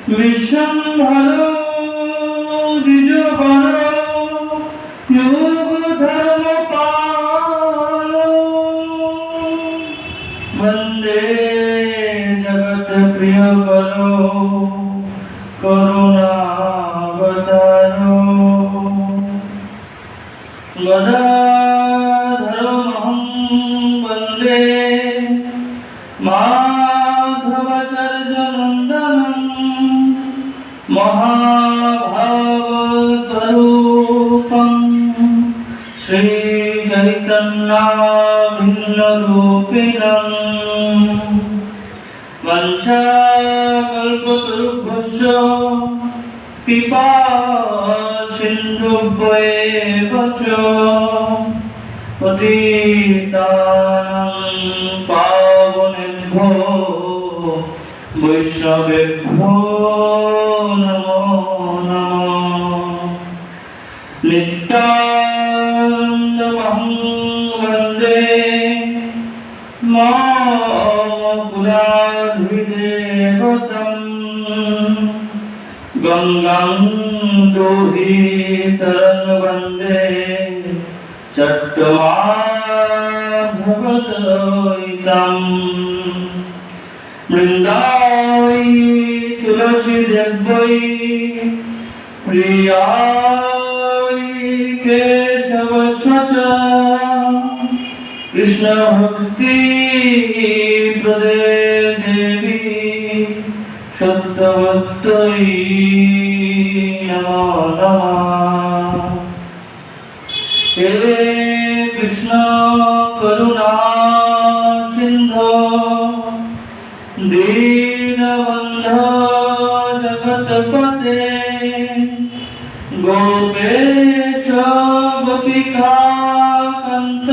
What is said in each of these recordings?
विश्वम्भरो द्विजवरो योगधर्मपालो वन्दे जगत्प्रियकरो करुणावतारो गदाधरमहं वन्दे माधवचर्यनन्दनं महाभावस्वरूपं श्रीचैतन्यभिन्नरूपिणं वञ्चाकल्पतरुभ्यश्च कृपासिन्धुभ्येव च पतितानां पावनेभ्यो वैष्णवेभ्यो नमो नमः। नित्यानन्दमहं वन्दे मामुराधिदेवतं गंगां दुहितरं वन्दे चट्टमाभवतोइतं वृन्दावै तुलसीदेव्यै प्रियायै केशवस्य कृष्णभक्तिप्रदे देवी सत्यवत्यै नमो नमः। हे कृष्ण करुणा सिंधो दीनबन्धो जगत्पते गोपेश गोपिकान्त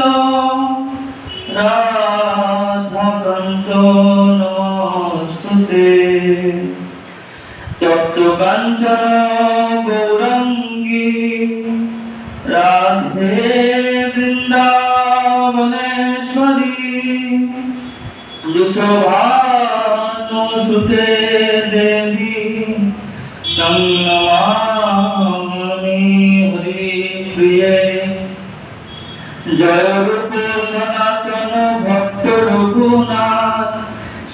राधाकान्त नमोस्तुते। तप्तकाञ्चन गौराङ्गी राधे वृन्दावनेश्वरी वृषभानुसुते देवी तं नमामि हरिप्रिये। जय रूप सनातन भक्त रघुनाथ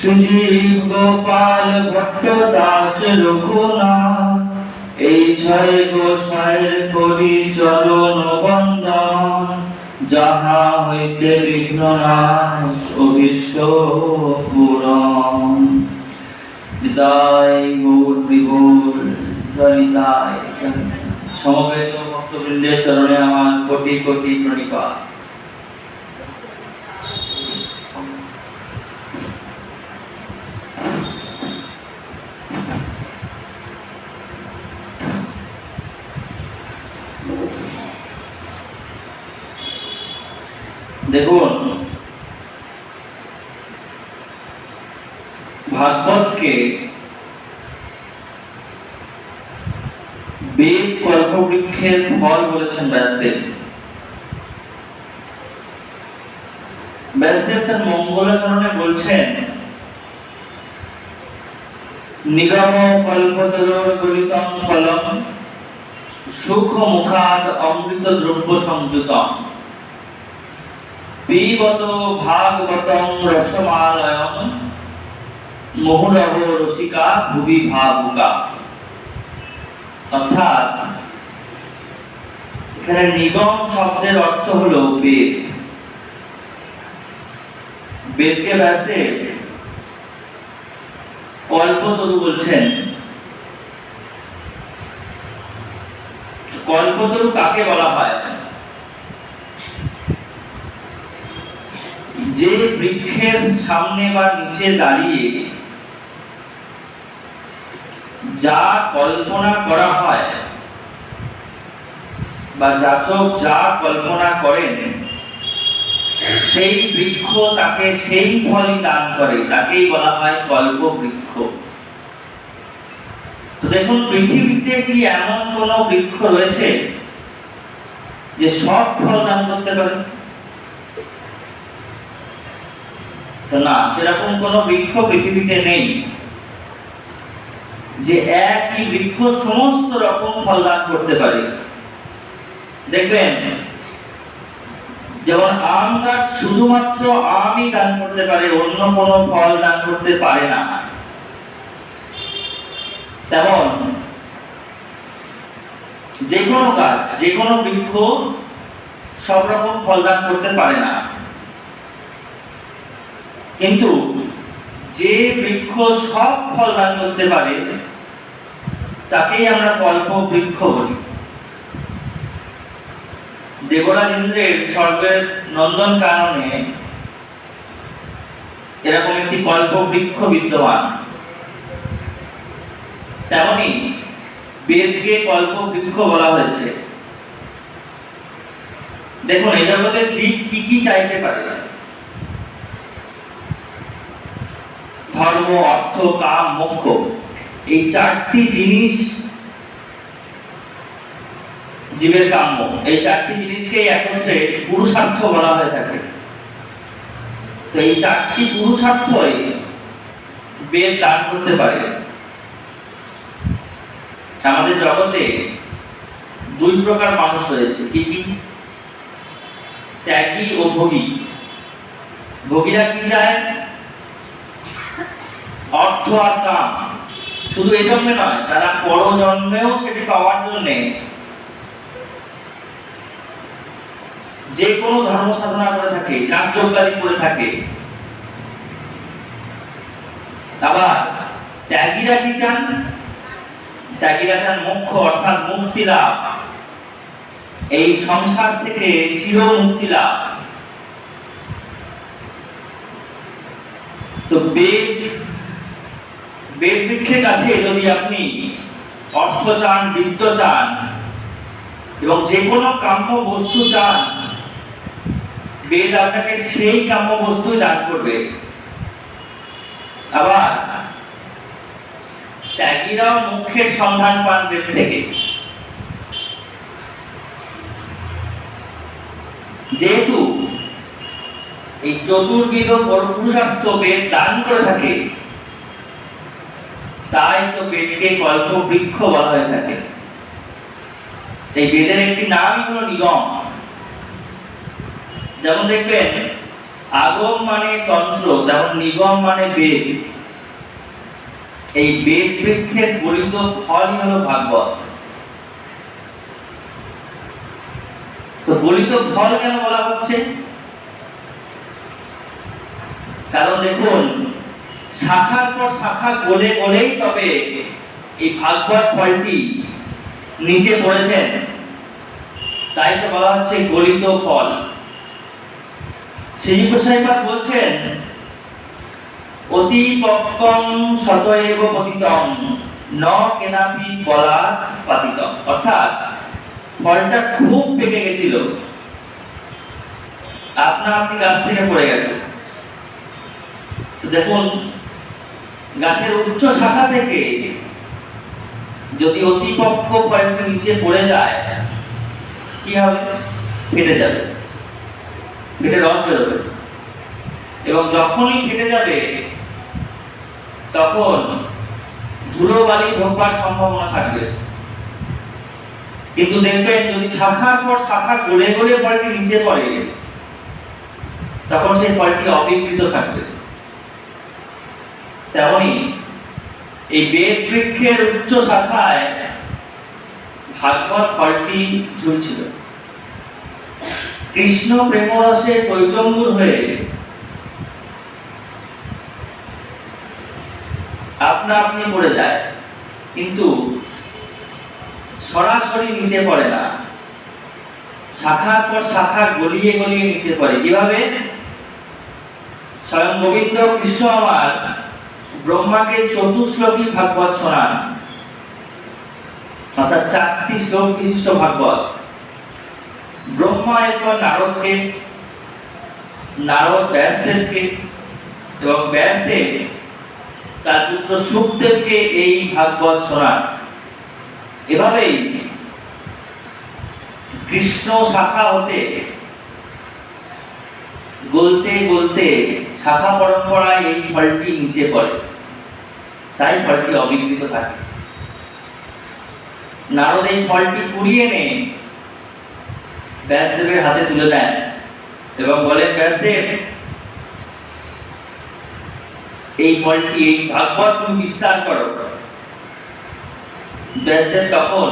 सुजीव गोपाल भट्ट दास रघुनाथ এই ছয় গোসাইয়ের করি চরণ বন্দন যাহা হইতে বিঘ্ননাশ অভীষ্ট পূরণ। বিদায় গৌর বিভোর ধনিতায় সমবেত ভক্তবৃন্দের চরণে আমার কোটি কোটি প্রণিপাত। দেখুন, ভাগবতকে বেদ কল্পবৃক্ষের ফল বলেছেন ব্যাসদেব। ব্যাসদেব তার মঙ্গলাচরণে বলছেন, নিগম কল্পতরুর গলিতম ফলম সুখ মুখাদ অমৃত দ্রব্য সংযুতম পিবত ভাগবতং রসমালয়ং মুহুরহ রসিকা ভুবি ভাবুকা। অর্থাৎ এখানে নিগম শব্দের অর্থ হলো বেদ। বেদকে ব্যাসদেব কল্পতরু বলছেন। কল্পতরু কাকে বলা হয়? যে বৃক্ষের সামনে বা নিচে দাঁড়িয়ে যা কল্পনা করা হয় বা যাচক যা কল্পনা করেন সেই বৃক্ষ তাকে সেই ফলই দান করে, তাকেই বলা হয় কল্প বৃক্ষ। তো দেখুন, পৃথিবীতে কি এমন কোন বৃক্ষ রয়েছে যে সব ফল দান করতে পারে? তো না, সেরকম কোন বৃক্ষ পৃথিবীতে নেই। যে একই বৃক্ষ সমস্ত রকম ফল দান করতে পারে। দেখবেন যেমন আম গাছ শুধুমাত্র আমই দান করতে পারে, অন্য কোনো ফল দান করতে পারে না, তেমন যে কোনো গাছ, যে কোনো বৃক্ষ সব রকম ফল দান করতে পারে না। কিন্তু যে বৃক্ষ সব ফল দান করতে পারে তাকেই আমরা কল্প বৃক্ষ বলি। দেবরাজ ইন্দ্রের স্বর্গের নন্দন কাননে এরকম একটি কল্প বৃক্ষ বিদ্যমান। তেমনি বেদকে কল্প বৃক্ষ বলা হয়েছে। দেখুন এই জগতের জীব কি কি চাইতে পারে, ধর্ম, অর্থ, কাম, মোক্ষ, এই চারটি জিনিস জীবের কাম্য। এই চারটি জিনিসকে একত্রে পুরুষার্থ বলা হয়ে থাকে। তো এই চারটি পুরুষার্থই বেদ দান করতে পারে। আমাদের জগতে দুই প্রকার মানুষ রয়েছে, কি কি? ত্যাগী ও ভোগী। ভোগীরা কি চায়? অর্থ আর কাম। শুধু এই জন্মে নয়, তারা পরজন্মেও সেটি পাওয়ার জন্যে যে কোনো ধর্ম সাধনা করে থাকে, যাগযজ্ঞাদি করে থাকে। আবার ত্যাগীরা কি চান? ত্যাগীরা চান মোক্ষ, অর্থাৎ মুক্তি লাভ, এই সংসার থেকে চির মুক্তি লাভ। তো বেদ বৃক্ষের কাছে যদি আপনি অর্থ চান, বিত্ত চান এবং যে কোনো কাম্য বস্তু চান, বেদ আপনাকে সেই কাম্য বস্তুই দান করবে। আবার ত্যাগীরাও মুখ্যের সন্ধান পান বেদ থেকে। যেহেতু এই চতুর্বিধ পুরুষার্থ বেদ দান করে থাকে, তাই তো বেদকে কল্প বৃক্ষ বলা হয়ে থাকে। এই বেদের একটি নামই হলো নিগম। যেমন দেখবেন আগম মানে তন্ত্র, তেমন নিগম মানে বেদ। এই বেদ বৃক্ষের ফলিত ফলই হলো ভাগবত। তো ফলিত ফল কেন বলা হচ্ছে? কারণ দেখুন শাখার পর শাখা গলে গলেই তবে এই ভাগবত ফলটি নিচে পড়েছেন, তাই তো বলা হচ্ছে গলিত ফল। শ্রী গোসাইপাদ বলছেন অতি পক্কং শতএব পতিতং ন কেনাপি বলাৎ পাতিতং। অর্থাৎ ফলটা খুব পেকে গেছিল, আপনি গাছ থেকে পড়ে গেছে। দেখুন গাছের উচ্চ শাখা থেকে যদি অতি পক্ক ফলটি নিচে পড়ে যায়, কি হবে? ফেটে যাবে, ফেটে রস বেরোবে, এবং যখনই ফেটে যাবে তখন ধুলোবালি ঢোকবার সম্ভাবনা থাকবে। কিন্তু দেখবেন যদি শাখার পর শাখা গলে গলে ফলটি নিচে পড়ে, তখন সেই ফলটি অবিকৃত থাকবে। তেমনি এই বেদ বৃক্ষের উচ্চ শাখায় ভাগবত ফলটি ঝুলছিল। কৃষ্ণ প্রেমরসে কৈতম্বুর হয়ে আপনি পড়ে যায়, কিন্তু সরাসরি নিচে পড়ে না, শাখার পর শাখা গলিয়ে গলিয়ে নিচে পড়ে। কিভাবে? স্বয়ং গোবিন্দ কৃষ্ণ আমার ব্রহ্মাকে চতুশ্লোকী ভাগবত শোনান, অর্থাৎ 4টি শ্লোক বিশিষ্ট ভাগবত। ব্রহ্মা এরপর নারদকে, নারদ ব্যাসদেবকে, এবং ব্যাসদেব তার পুত্র শুকদেবকে এই ভাগবত শোনান। এভাবেই কৃষ্ণ শাখা হতে গলতে গলতে শাখা পরম্পরায় এই ফলটি নিচে পড়ে, তাই ফলটি অবিকৃত থাকে। নারদ এই ফলটি কুড়িয়ে এনে ব্যাসদেবের হাতে তুলে দেন এবং বলেন, ব্যাসদেব, এই ফলটি, এই ভাগবত তুমি বিস্তার করো। ব্যাসদেব তখন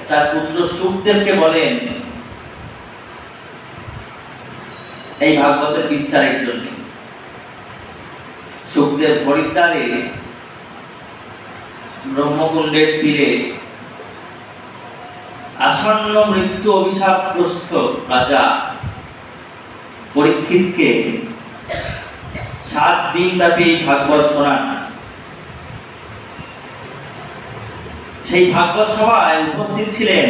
তার পুত্র শুকদেবকে বলেন এই ভাগবতের বিস্তারের জন্য। শুকদেব হরিদ্বারে ব্রহ্মকুণ্ডের তীরে আসন্ন মৃত্যু অভিশাপগ্রস্ত রাজা পরীক্ষিতকে 7 দিন ব্যাপী ভাগবত শোনান। সেই ভাগবত সভায় উপস্থিত ছিলেন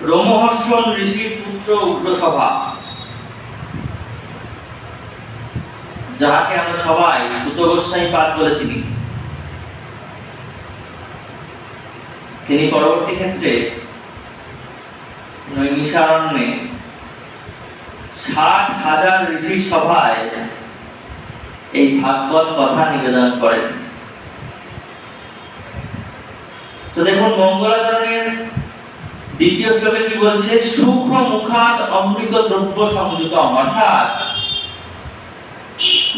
রোমহর্ষণ ঋষির পুত্র উগ্রসভা, যাহাকে আমরা সবাই সুত গোস্বামী পাঠ বলেছি। তিনি পরবর্তী ক্ষেত্রে নৈমিষারণ্যে 60,000 ঋষির সভায় এই ভাগবত কথা নিবেদন করেন। তো দেখুন, মঙ্গলাচরণের দ্বিতীয় শ্লোকে কি বলছে? সুখ মুখাত অমৃত দ্রব্য সংযুত, অর্থাৎ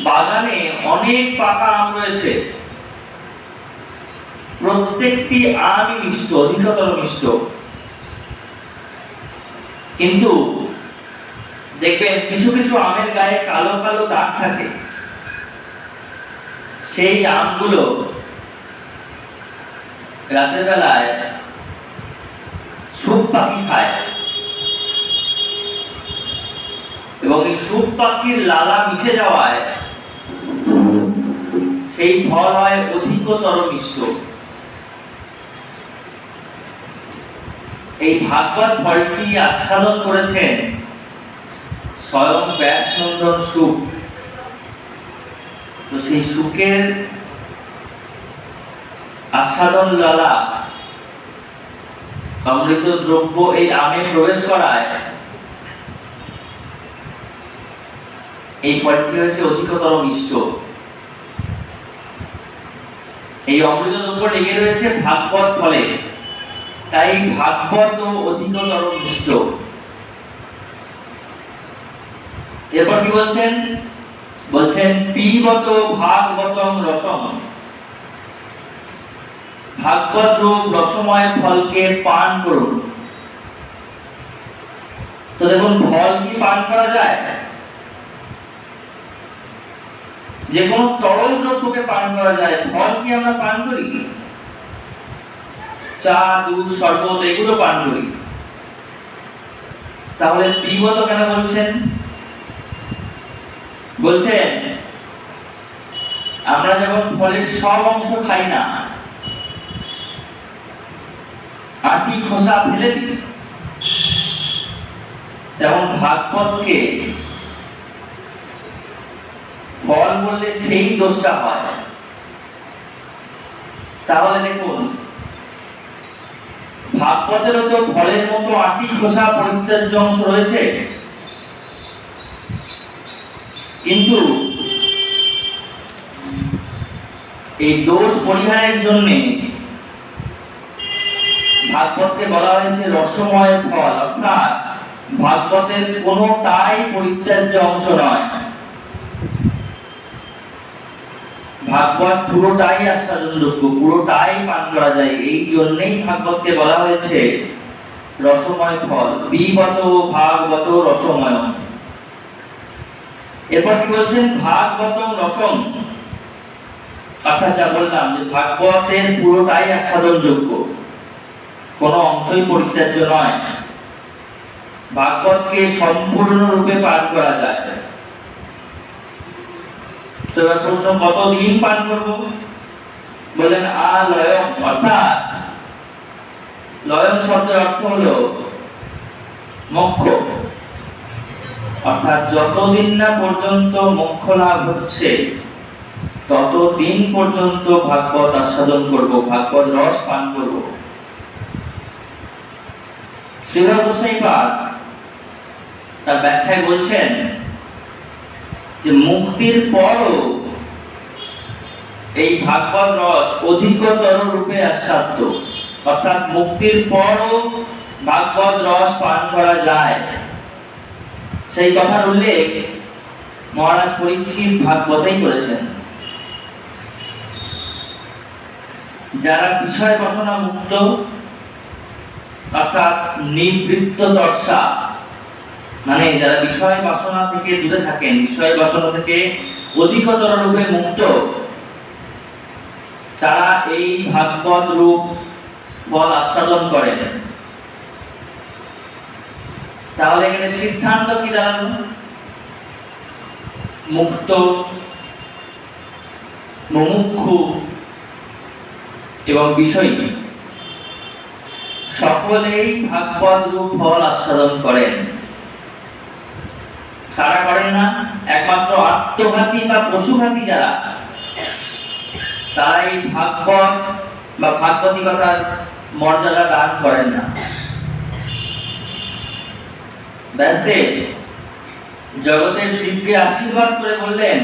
বাগানে অনেক পাকা আম রয়েছে, প্রত্যেকটি আমই মিষ্ট, অধিকতর মিষ্ট, কিন্তু দেখবেন কিছু কিছু আমের গায়ে কালো কালো দাগ থাকে। সেই আমগুলো রাতের বেলায় শুক পাখি খায় এবং এই শুক পাখির লালা মিশে যাওয়ায় সেই ফল হয় অধিকতর মিষ্ট। এই ভাগবত ফলটি আস্বাদন করেছেন স্বয়ং ব্যাসনন্দন শুক। তো সেই শুকের আস্বাদন লালা অমৃত দ্রব্য এই আমে প্রবেশ করায় এই ফলটি হচ্ছে অধিকতর মিষ্ট। এই অমৃত দ্রব্য লেগে রয়েছে ভাগবত ফলে, তাই ভাগবত অধিকতর মিষ্ট। এরপর কি বলছেন? বলছেন পিবত ভাগবতং রসম, ভাগবত রূপ রসময় ফলকে পান করুন। তো দেখুন, ফল কি পান করা যায়? যে কোনো তরল দ্রব্যকে পান করা যায়, ফল কি আমরা পান করি? চা, দুধ, শরবত এগুলো পান করি। তাহলে পিবত কেন বলছেন? বলছেন আমরা যখন ফলের সব অংশ খাই না, আটি খোসা ফেলে দিই, তেমন ভাগবতকে ফল বললে সেই দোষটা হয়। তাহলে দেখুন, ভাগবতেরও তো ফলের মতো আটি খোসা পরিত্যাজ্য অংশ রয়েছে, কিন্তু এই দোষ পরিহারের জন্য ভাগবতকে বলা হয়েছে রসময় ফল, অর্থাৎ ভাগবতের কোনটাই পরিত্যাজ্য অংশ নয়। ভাগবত পুরোটাই আস্বাদনযোগ্য, পুরোটাই পান করা যায়। এই জন্যই ভাগবতকে বলা হয়েছে রসময় ফল, পিবত ভাগবত রসময়। এরপর কি বলছেন? ভাগবত রসম, অর্থাৎ যা বললাম যে ভাগবতের পুরোটাই আস্বাদনযোগ্য, কোনো অংশই পরিত্যাজ্য নয়। ভাগবতকে সম্পূর্ণরূপে পান করা যায়। তো এবার প্রশ্ন, কতদিন পান করব? বলেন আলয়ম, অর্থাৎ লয়ম শব্দের অর্থ হলো মোক্ষ, অর্থাৎ যতদিন না পর্যন্ত মোক্ষ লাভ হচ্ছে ততদিন পর্যন্ত ভাগবত আস্বাদন করব, ভাগবত রস পান করব। শ্রীধর গোস্বামী পাদ তার ব্যাখ্যায় বলছেন যে মুক্তির পরও এই ভাগবত রস অধিকতর রূপে আস্বাদ্য, অর্থাৎ মুক্তির পরও ভাগবত রস পান করা যায়, সেই কথার উল্লেখ মহারাজ পরীক্ষিত ভাগবতেই করেছেন। যারা বিষয় বাসনা মুক্ত, অর্থাৎ নিবৃত্ত দর্শা, মানে যারা বিষয় বাসনা থেকে দূরে থাকেন, বিষয় বাসনা থেকে অধিকতর রূপে মুক্ত, তারা এই ভাগবত রূপ ফল আস্বাদন করেন। তাহলে এখানে সিদ্ধান্ত কি দাঁড়ালো? মুক্ত, মুমুক্ষু এবং বিষয়ী সকলেই ভাগবত রূপ ফল আস্বাদন করেন। তারা করেন না, একমাত্র আত্মঘাতী বা পশুঘাতী যারা, তারা এই ভাগবত বা ভাগবতিকতার মর্যাদা দান করেন না। ব্যাসদেব জগতের জীবকে আশীর্বাদ করে বললেন,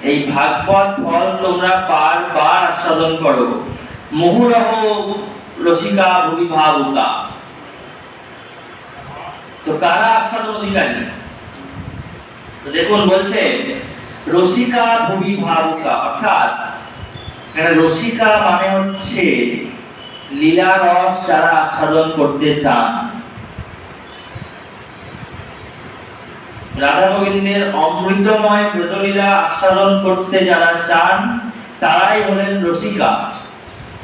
এই ভাগবত ফল তোমরা বারবার আস্বাদন করো, মুহুরহ রসিকা ভুবি ভাবুকা। তো কারা আস্বাদন অধিকারী? তো দেখুন বলছে রসিকা ভুবি ভাবুকা, অর্থাৎ রসিকা মানে হচ্ছে লীলা রস যারা আস্বাদন করতে চান, রাধা গোবিন্দের অমৃতময় ব্রতলীলা আস্বাদন করতে যারা চান, তারাই হলেন রসিকা।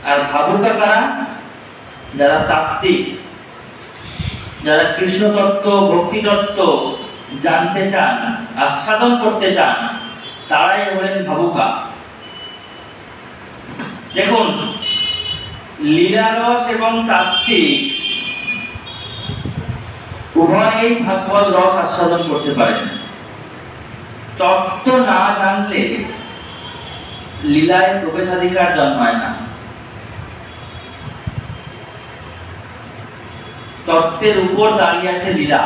আর ভাবুকা কারা? যারা তাত্ত্বিক, যারা কৃষ্ণ তত্ত্ব, ভক্তি তত্ত্ব জানতে চান, আস্বাদন করতে চান, তারাই হলেন ভাবুকা। দেখুন, লীলারস এবং তাত্ত্বিক উভয়েই ভাগবত রস আস্বাদন করতে পারেন। তত্ত্ব না জানলে লীলায় প্রবেশাধিকার জন্মায় না। তত্ত্বের উপর দাঁড়িয়ে আছে লীলা।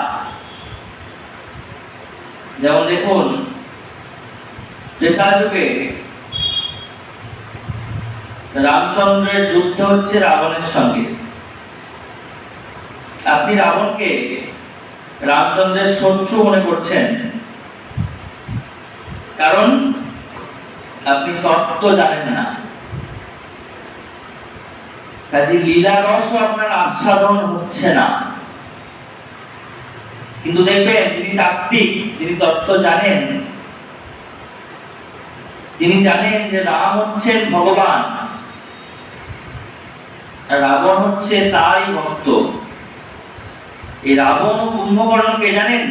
যেমন দেখুন, ত্রেতা যুগে রামচন্দ্রের যুদ্ধ হচ্ছে রাবণের সঙ্গে। আপনি রাবণকে রামচন্দ্রের শত্রু মনে করছেন, কারণ আপনি তত্ত্ব জানেন না। কাজে লীলা রসও আপনার আস্বাদন হচ্ছে না। কিন্তু দেখবেন, যিনি তাত্ত্বিক, যিনি তত্ত্ব জানেন, তিনি জানেন যে রাম হচ্ছেন ভগবান, রাবণ হচ্ছে তারই ভক্ত। এই রাবণ ও কুম্ভকর্ণ কে জানেন?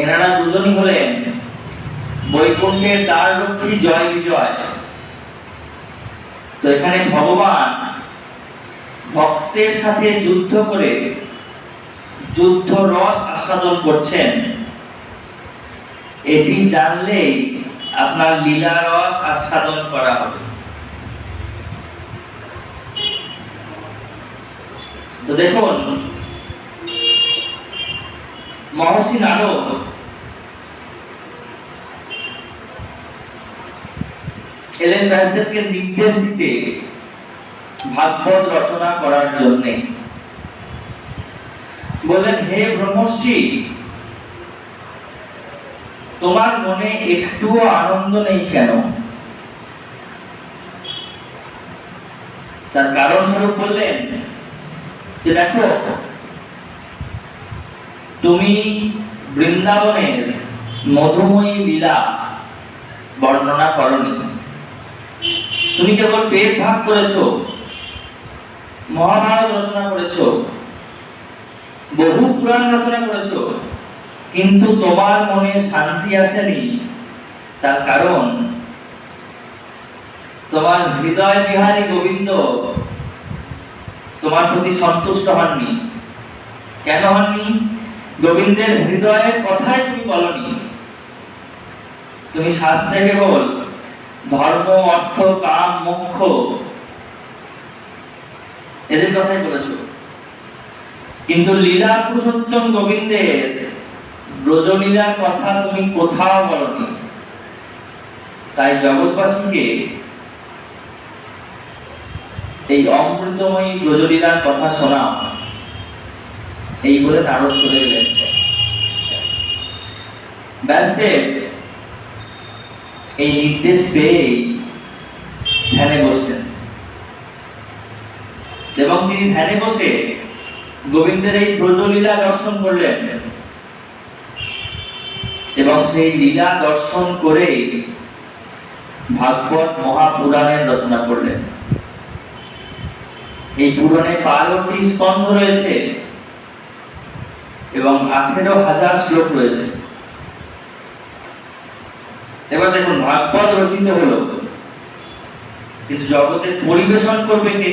এনারা দুজনই হলেন বৈকুণ্ঠের দ্বার রক্ষী জয় বিজয়। তো এখানে ভগবান ভক্তের সাথে যুদ্ধ করে যুদ্ধ রস আস্বাদন করছেন, এটি জানলেই আপনার লীলা রস আস্বাদন করা হবে। তো দেখুন, মহর্ষি নারদ এলেন ব্যাসদেবকে নির্দেশ দিতে ভাগবত রচনা করার জন্য। বললেন, হে ব্রহ্মর্ষি, তোমার মনে একটুও আনন্দ নেই কেন? তার কারণ স্বরূপ বললেন যে দেখো, তুমি বৃন্দাবনের মধুময়ী লীলা বর্ণনা করনি। তুমি কেবল বেদ ভাগ করেছো, মহাভারত রচনা করেছো, বহু পুরাণ রচনা করেছো, কিন্তু তোমার মনে শান্তি আসেনি। তার কারণ তোমার হৃদয় বিহারী গোবিন্দ তোমার প্রতি সন্তুষ্ট হননি। কেন হননি? গোবিন্দের হৃদয়ের কথাই তুমি বলনি। তুমি শাস্ত্রে কেবল ধর্ম, অর্থ, কাম, মোক্ষ এদের কথাই বলেছো, কিন্তু লীলা পুরুষোত্তম গোবিন্দের ব্রজলীলার কথা তুমি কোথাও বলনি। তাই জগৎবাসীকে এই অমৃতময়ী ব্রজলীলার কথা শোনা, এই বলে নারদ চলে গেলেন। ব্যাসদেব এই নির্দেশ পেয়ে ধ্যানে বসলেন এবং তিনি ধ্যানে বসে গোবিন্দের এই ব্রজলীলা দর্শন করলেন এবং সেই লীলা দর্শন করে ভাগবত মহাপুরাণের রচনা করলেন। এই পুরাণে 12টি স্কন্ধ রয়েছে এবং 18,000 শ্লোক রয়েছে। এবার দেখুন, ভাগবত রচিত হলো, কিন্তু জগতে পরিবেশন করবে কে?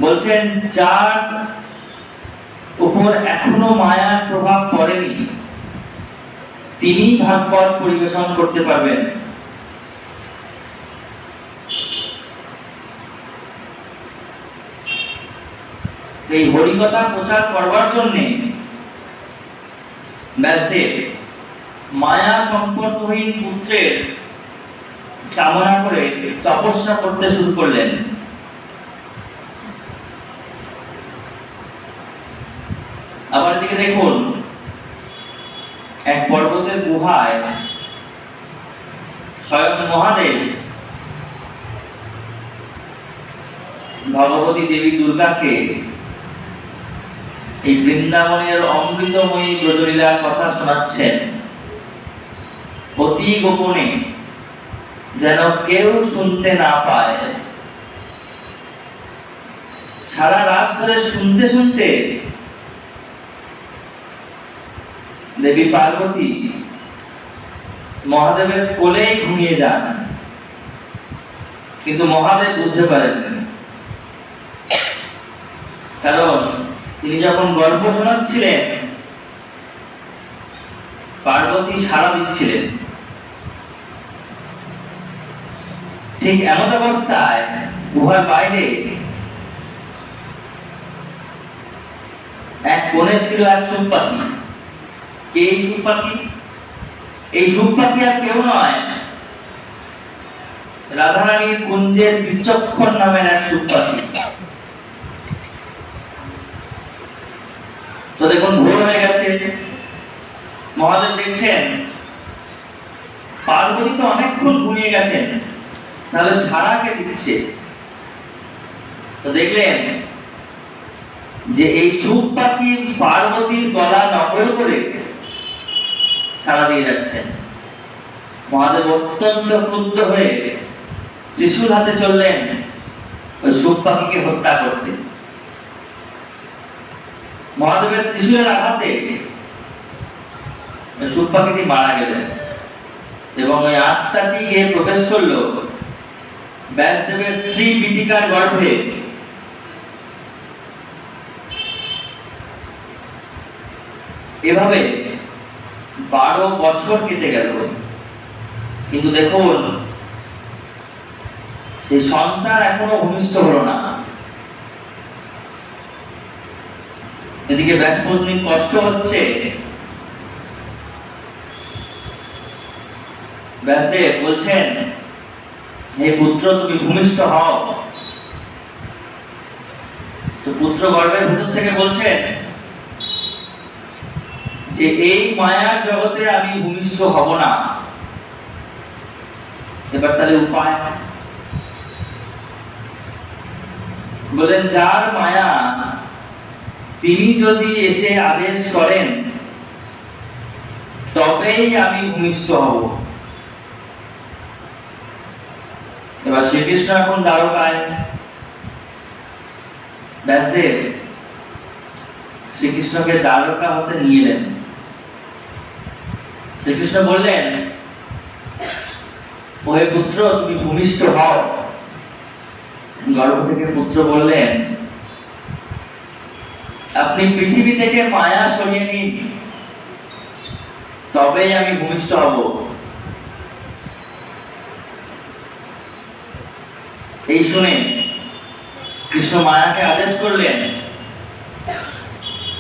বলছেন, যার উপর এখনো মায়ার প্রভাব পড়েনি তিনি ভাগবত পরিবেশন করতে পারবেন। এই হরিকথা প্রচার করবার জন্য ব্যাসদেব মায়া সম্পর্কহীন পুত্রের কামনা করে তপস্যা করতে শুরু করলেন। আবার দিকে দেখুন, এক পর্বতের গুহায় স্বয়ং মহাদেব ভগবতী দেবী দুর্গাকে এই বৃন্দাবনের অমৃতময়ী ব্রজলীলার কথা শোনাচ্ছেন অতি গোপনে, যেন কেউ শুনতে না পায়। সারা রাত ধরে শুনতে শুনতে দেবী পার্বতী মহাদেবের কোলেই ঘুমিয়ে যান, কিন্তু মহাদেব বুঝতে পারেননি। কারণ তিনি যখন গল্প শোনাচ্ছিলেন পার্বতী সাড়া দিচ্ছিলেন। ঠিক এমন অবস্থায় গুহার বাইরে এক কোণে ছিল এক সুখ পাখি। কে এই সুখ পাখি? এই সুখ পাখি আর কেউ নয়, রাধারানীর কুঞ্জের বিচক্ষণ নামের এক সুখ পাখি। তো দেখুন, ভোর হয়ে গেছে, মহাদেব দেখছেন পার্বতী তো অনেকক্ষণ ঘুমিয়ে গেছেন, তাহলে সারাকে দিচ্ছে। তো দেখলেন যে এই সুখ পাখি পার্বতীর গলা নকল করে সারা দিয়ে যাচ্ছেন। মহাদেব অত্যন্ত ক্রুদ্ধ হয়ে ত্রিশূল হাতে চললেন ওই সুখ পাখিকে হত্যা করতে। মহাদেবের ত্রিশূলের আঘাতে সুখ পাখিটি মারা গেলেন এবং ওই আত্মাটি গিয়ে প্রবেশ করলো ব্যাসদেবের স্ত্রী বিটিকার গর্ভে। এভাবে 12 বছর কেটে গেল, কিন্তু দেখুন সেই সন্তান এখনো ভূমিষ্ঠ হলো না। এদিকে ব্যাসপত্নীর কষ্ট হচ্ছে। ব্যাসদেব বলছেন, হে পুত্র, তুমি ভূমিষ্ঠ হও। তো পুত্র গর্ভের ভেতর থেকে বলছেন যে এই মায়ার জগতে আমি ভূমিষ্ঠ হব না। এবার তাহলে উপায়? বলেন, যার মায়া তিনি যদি এসে আদেশ করেন তবেই আমি ভূমিষ্ঠ হব। এবার শ্রীকৃষ্ণ এখন দ্বারকায়। ব্যাসদেব শ্রীকৃষ্ণকে দ্বারকা হতে নিয়ে এলেন। শ্রীকৃষ্ণ বললেন, ওহে পুত্র, তুমি ভূমিষ্ঠ হও। গর্ভ থেকে পুত্র বললেন, আপনি পৃথিবী থেকে মায়া সরিয়ে নিন, তবেই আমি ভূমিষ্ঠ হব। এই শুনে কৃষ্ণ মায়াকে আদেশ করলেন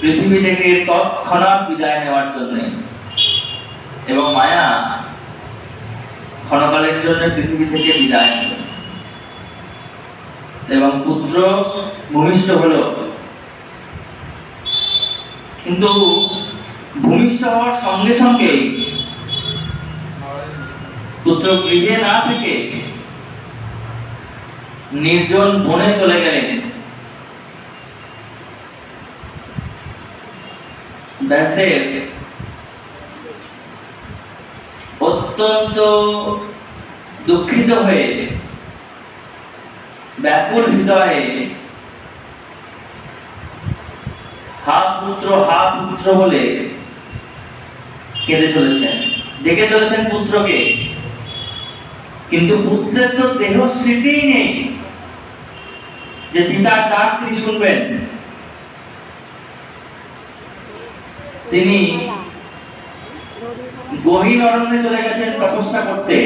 পৃথিবী থেকে তৎক্ষণাৎ বিদায় নেওয়ার জন্য। এবং মায়া ক্ষণকালের জন্য পৃথিবী থেকে বিদায় নিল এবং পুত্র ভূমিষ্ঠ হল। কিন্তু ভূমিষ্ঠ হওয়ার সঙ্গে সঙ্গে পুত্র গৃহে না থেকে নির্জন বনে চলে গেলেন। ব্যাসদেব অত্যন্ত দুঃখিত হয়ে ব্যাকুল হৃদয়ে হা পুত্র বলে কেঁদে চলেছেন, ডেকে চলেছেন পুত্রকে। কিন্তু পুত্রের তো দেহ স্মৃতিই নেই যে পিতার ডাক তিনি শুনবেন। তিনি গহীন অরণ্যে চলে গেছেন তপস্যা করতে।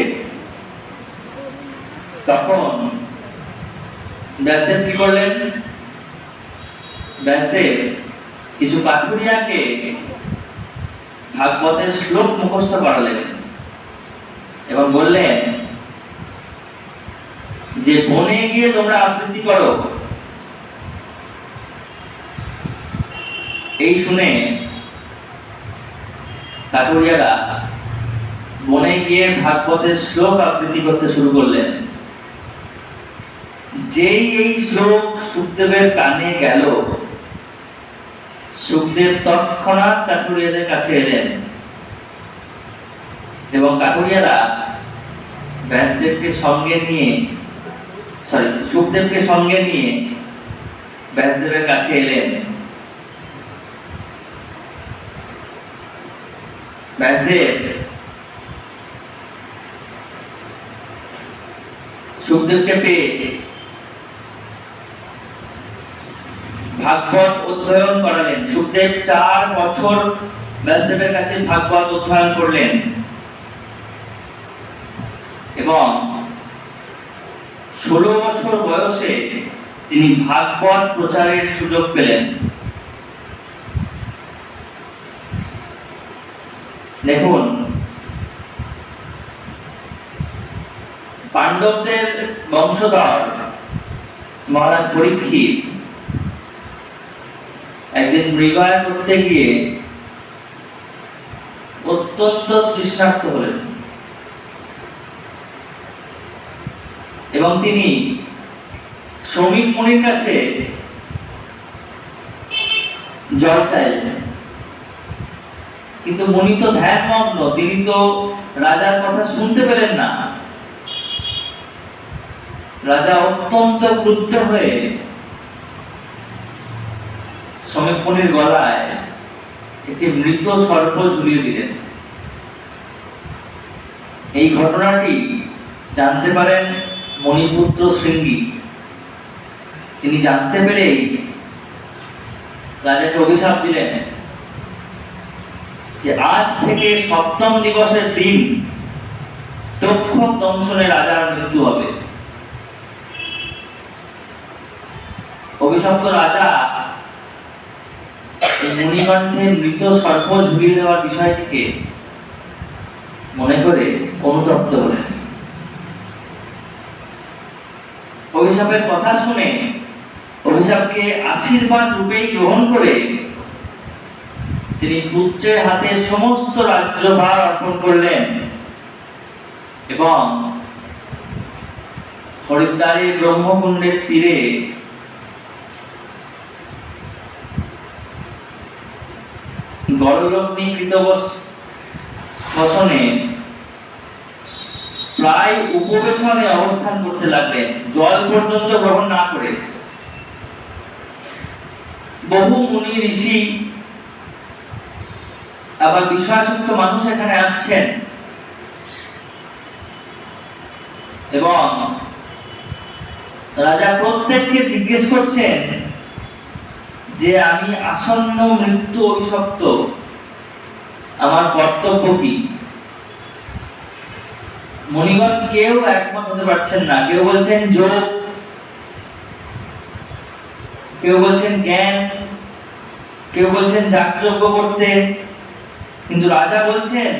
তখন ব্যাসদেব কি করলেন? ব্যাসদেব কিছু কাঠুরিয়াকে ভাগবতের শ্লোক মুখস্থ করালেন এবং বললেন যে বনে গিয়ে তোমরা আবৃত্তি করো। এই শুনে কাঠুরিয়ারা বনে গিয়ে ভাগবতের শ্লোক আবৃত্তি করতে শুরু করলেন। যেই এই শ্লোক সুখদেবের কানে গেল, সুখদেব তৎক্ষণাৎ কাঠুরিয়াদের কাছে এলেন এবং কাঠুরিয়ারা ব্যাসদেবকে সঙ্গে নিয়ে সুখদেবকে সঙ্গে নিয়ে ব্যাসদেবের কাছে এলেন। ব্যাসদেব সুখদেবকে পেয়ে ভাগবত অধ্যয়ন করালেন। সুখদেব 4 বছর ব্যাসদেবের কাছে ভাগবত অধ্যয়ন করলেন এবং 16 বছর বয়সে তিনি ভাগবত প্রচারের সুযোগ পেলেন। দেখুন, পাণ্ডবদের বংশধর মহারাজ পরীক্ষিত একদিন মৃগয়া করতে গিয়ে অত্যন্ত তৃষ্ণার্ত হলেন এবং তিনি শ্রমিক মুনির কাছে জল চাইলেন। কিন্তু মুনি তো ধ্যানমগ্ন, তিনি তো রাজার কথা শুনতে পেলেন না। রাজা অত্যন্ত ক্রুদ্ধ হয়ে শ্রমিক মুনির গলায় একটি মৃত সর্প ঝুলিয়ে দিলেন। এই ঘটনাটি জানতে পারেন মণিপুত্র শৃঙ্গী। তিনি জানতে পেরেই রাজাকে অভিশাপ দিলেন যে আজ থেকে 7ম দিবসের দিন তক্ষক দংশনে রাজার মৃত্যু হবে। অভিশপ্ত রাজা এই মুনিকণ্ঠে মৃত সর্প ঝুলিয়ে দেওয়ার বিষয়টিকে মনে করে অনুতপ্ত হলেন। অভিশাপের কথা শুনে অভিশাপকে আশীর্বাদ রূপে গ্রহণ করে তিনি পুত্রের হাতে সমস্ত রাজ্যভার অর্পণ করলেন এবং হরিদ্বারের ব্রহ্মকুণ্ডের তীরে গরলগ্নিকৃত বসনে প্রায় উপবেশনে অবস্থান করতে লাগলেন, জল পর্যন্ত গ্রহণ না করে। বহু মুনি ঋষি আবার বিশ্বাসযুক্ত মানুষ এখানে আসছেন এবং রাজা প্রত্যেককে জিজ্ঞেস করছেন যে আমি আসন্ন মৃত্যু অভিশপ্ত, আমার কর্তব্য কি? মুনিগণ কেউ একমত হতে পারছেন না। কেউ বলছেন যোগ, কেউ বলছেন জ্ঞান, কেউ বলছেন যাগযজ্ঞ করতে। কিন্তু রাজা বলছেন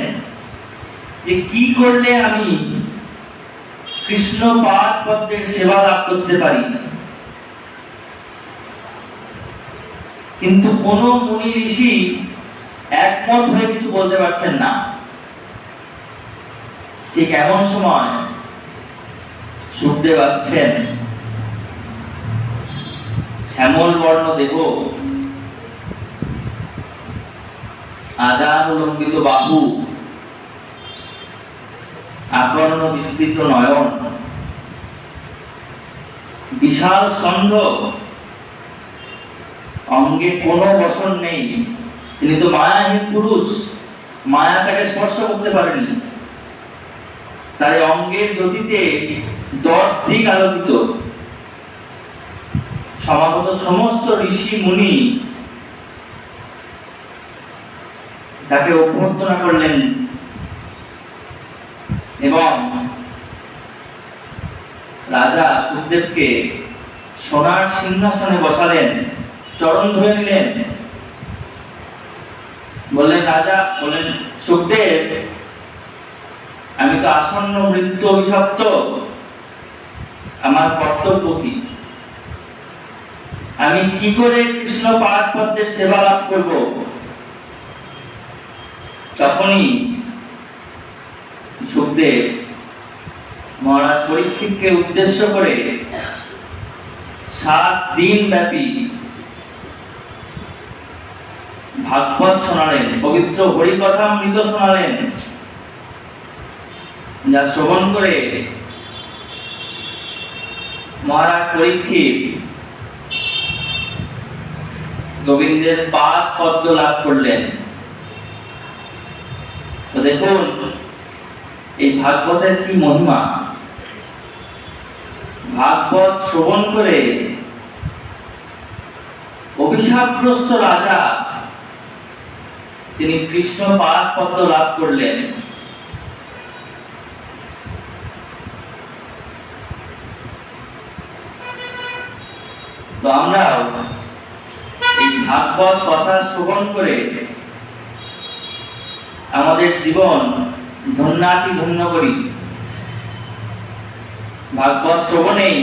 যে কি করলে আমি কৃষ্ণ পাদ পদ্মের সেবা লাভ করতে পারি। কিন্তু কোন মুনি ঋষি একমত হয়ে কিছু বলতে পারছেন না। ঠিক এমন সময় সুখদেব আসছেন, শ্যামল বর্ণ দেহ, আজান উলম্বিত বাহু, আকর্ণ বিস্তৃত নয়ন, বিশাল স্তন্ধ, অঙ্গে কোনো বসন নেই। তিনি তো মায়াহীন পুরুষ, মায়া তাকে স্পর্শ করতে পারেনি। তাই অঙ্গের জ্যোতিতে 10 দিক আলোকিত। সমাগত সমস্ত ঋষি মুনি তাকে অভ্যর্থনা করলেন এবং রাজা সুখদেবকে সোনার সিংহাসনে বসালেন, চরণ ধরে নিলেন। বললেন রাজা, বললেন সুখদেব, আমি তো আসন্ন মৃত্যু অভিশপ্ত, আমার কর্তব্য কি? আমি কি করে কৃষ্ণ পাদ পদ্মের সেবা লাভ করব? তখনই সুখদেব মহারাজ পরীক্ষিতকে উদ্দেশ্য করে 7 দিন ব্যাপী ভাগবত শোনালেন, পবিত্র হরিকথামৃত শোনালেন, যা শ্রবণ করে মহারাজ পরীক্ষিত গোবিন্দের পাদ পদ্ম লাভ করলেন। তো দেখুন এই ভাগবতের কি মহিমা। ভাগবত শ্রবণ করে অভিশাপগ্রস্ত রাজা তিনি কৃষ্ণ পাদ পদ্ম লাভ করলেন। তো আমরাও এই ভাগবত কথা শ্রবণ করে আমাদের জীবন ধন্যাতি ধন্য করি। ভাগবত শ্রবণেই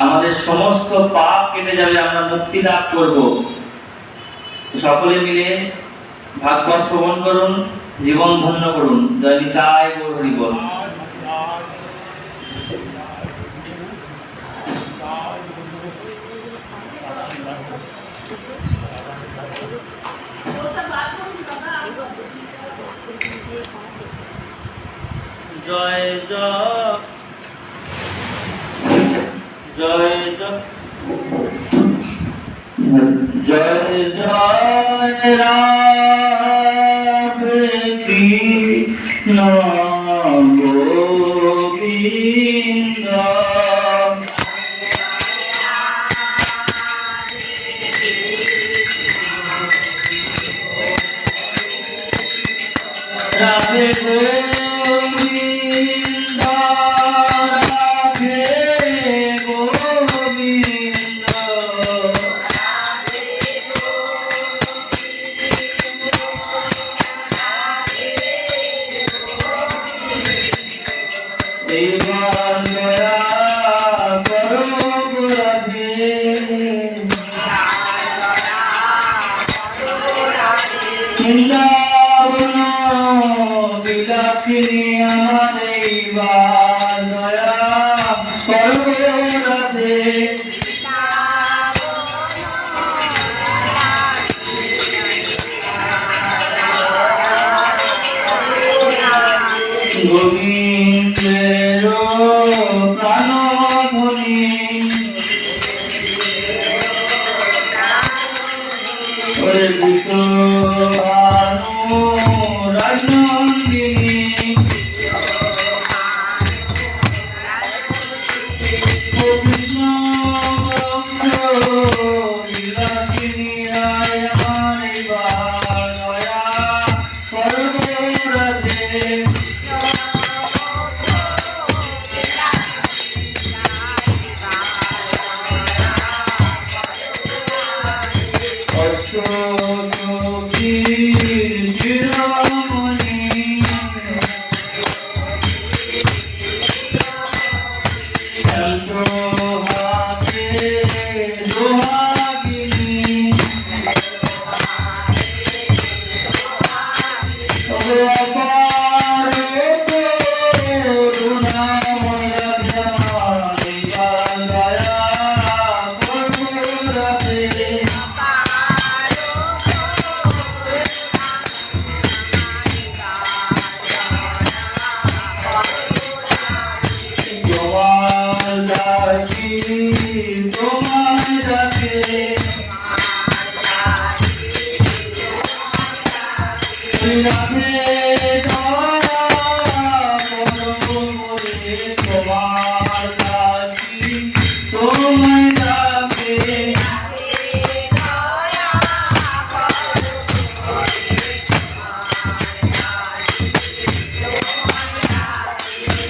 আমাদের সমস্ত পাপ কেটে যাবে, আমরা মুক্তি লাভ করব। সকলে মিলে ভাগবত শ্রবণ করুন, জীবন ধন্য করুন। জয় নিতাই গৌর হরি বল। জয় জয় জয় জয় জয় রাধে কৃষ্ণ গোবিন্দ রাধে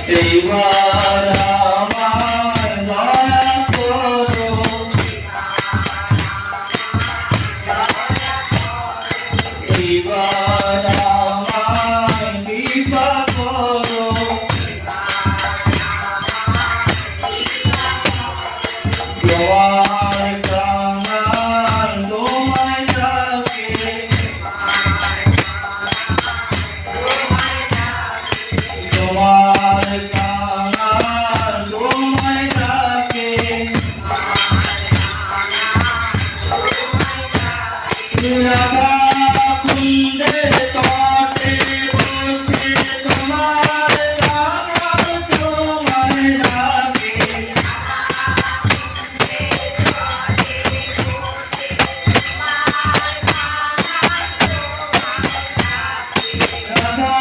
এইবার আমায় দয়া করো, এইবার আমায় কৃপা করো, তোমার কাঙাল তোমায় ডাকে, তোমার কাঙাল তোমায় ডাকে, রাধা কুণ্ডের তটে বসে তোমার কাঙাল তোমায় ডাকে, রাধা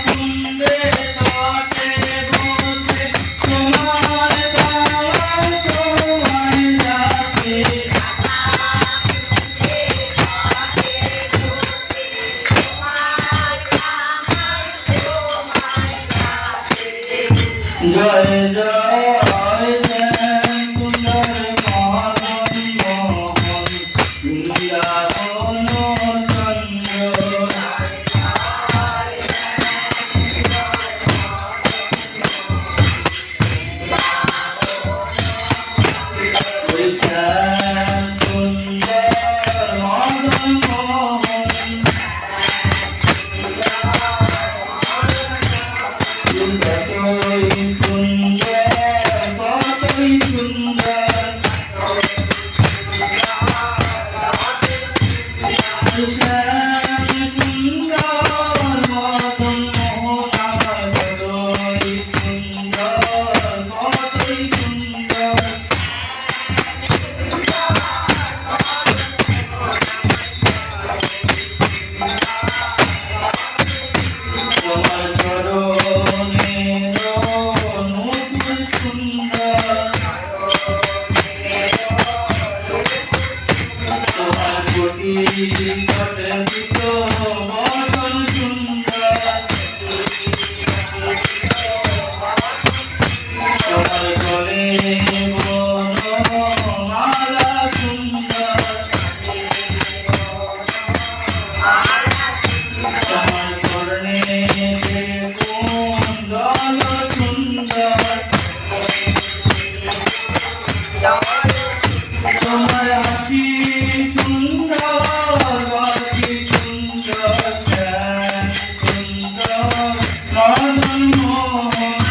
কুণ্ডের তটে বসে তোমার কাঙাল তোমায় ডাকে। জয় জয় শ্যাম সুন্দর মদন মোহন বৃন্দাবন চন্দ্র, ওই শ্যাম সুন্দর মদন মোহন কতই সুন্দর, কতই সুন্দর, শ্যাম সুন্দর মদন মোহন আমার কতই সুন্দর, কতই সুন্দর, তোমার চরণের নূপুর সুন্দর, তোমার কোটি কটিত বদন সুন্দর, তোমার গলে বনমালা সুন্দর, তোমার চরণে কুণ্ডল সুন্দর, তোমার হাসি সুন্দর, হাসি সুন্দর, শ্যাম সুন্দর মদন মোহন,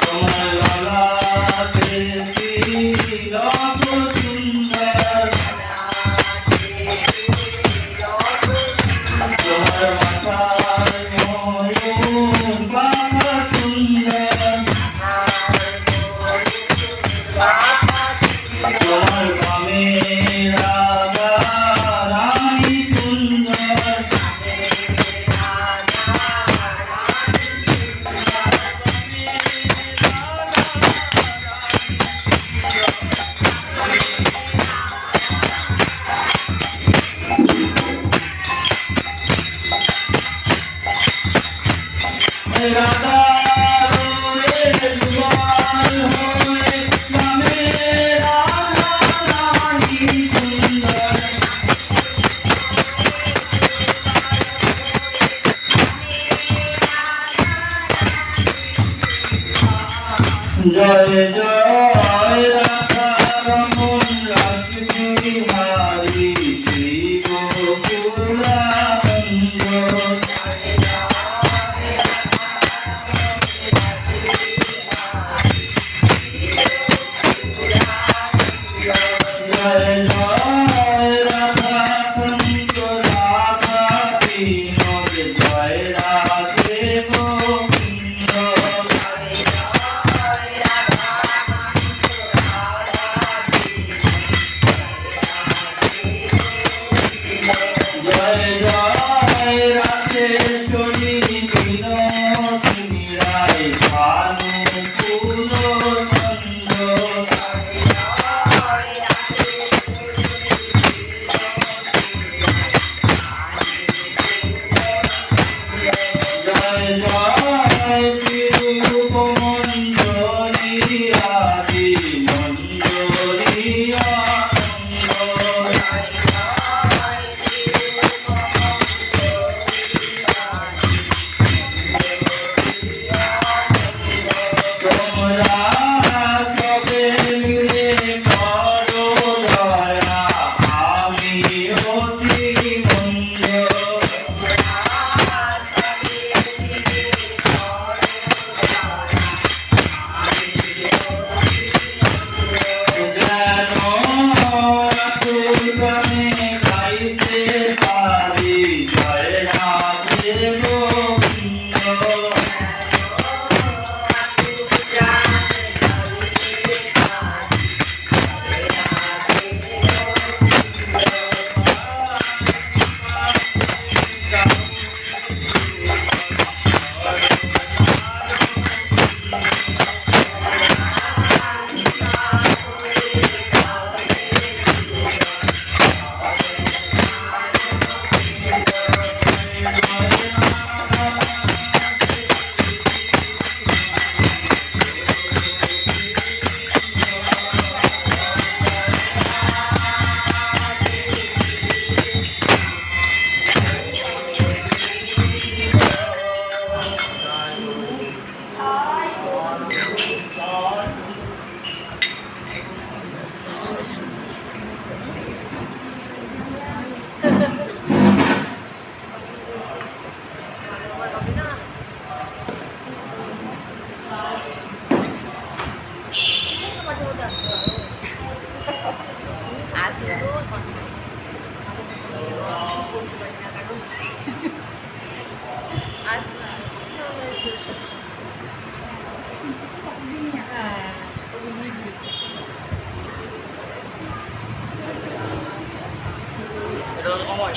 তোমার ললাটে তিলক সুন্দর, তোমার মাথায় ময়ূর পাখা সুন্দর, তোমার বামে রাধা রানী সুন্দর, রাধা রোয়ে দুয়ার হয়ে নামে রাধা রানী সুন্দর, জয় জয় রাধা রমন লক্ষ্মী বিহারী শ্রী গোকুলানন্দ, জয় জয় রাধা কুঞ্জ রাধা বিনোদ, জয় রাধে গোবিন্দ, জয় জয় রাধেশ্বরী বিনোদিনী রায় ভানু কুল চন্দ্র, এটা অময়